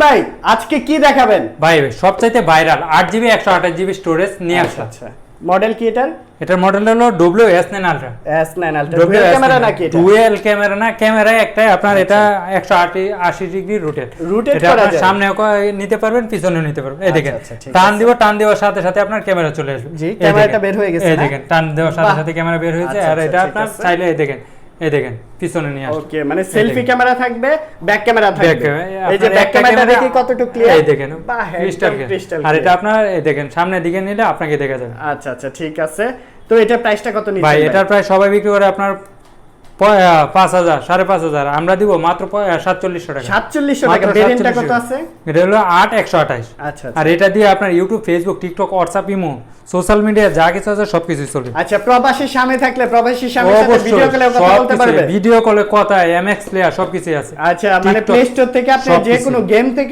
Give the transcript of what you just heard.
ভাই আজকে কি দেখাবেন? ভাই সবচাইতে ভাইরাল 8GB 128GB স্টোরেজ নিয়ে আসা। আচ্ছা মডেল কি এটার? এটার মডেল হলো WS9 Ultra। S9 Ultra dual camera নাকি এটা? ডুয়াল ক্যামেরা না, ক্যামেরা একটাই আপনার। এটা 180 ডিগ্রি রোটেট এটা আপনার সামনে নিতে পারবেন, পিছনেও নিতে পারবেন। এই দেখেন টান দেওয়ার সাথে সাথে আপনার ক্যামেরা চলে আসবে। জি ক্যামেরাটা বের হয়ে গেছে। এই দেখেন টান দেওয়ার সাথে সাথে ক্যামেরা বের হয়েছে। আর এটা আপনার চাইলে এই দেখেন পিছনে নিয়ে আসবে। ওকে মানে সেলফি ক্যামেরা থাকবে, ব্যাক ক্যামেরা থাকবে। এই যে ব্যাক ক্যামেরাটা দেখি কতটুকু ক্লিয়ার। এই দেখেন ক্রিস্টাল। আর এটা আপনার এই দেখেন সামনের দিকে নিলে আপনাকে দেখা যাবে। আচ্ছা ঠিক আছে। তো এটা প্রাইসটা কত নিচ্ছেন ভাই? এটার প্রায় সবাই বিক্রি করে আপনার 5000 5500, আমরা দিব মাত্র 4700 টাকা। 4700 টাকা। ভেরিয়েন্টটা কত আছে? এটা হলো 8128। আচ্ছা আর এটা দিয়ে আপনার YouTube, Facebook, TikTok, WhatsApp, imo, social media যা কিছু আছে সবকিছু চলবে। আচ্ছা প্রবাসী স্বামী থাকলে প্রবাসী স্বামীর সাথে ভিডিও কলে কথা বলতে পারবে? ভিডিও কলে কথা, MX প্লেয়ার সবকিছু আছে। আচ্ছা মানে প্লে স্টোর থেকে আপনি যে কোনো গেম থেকে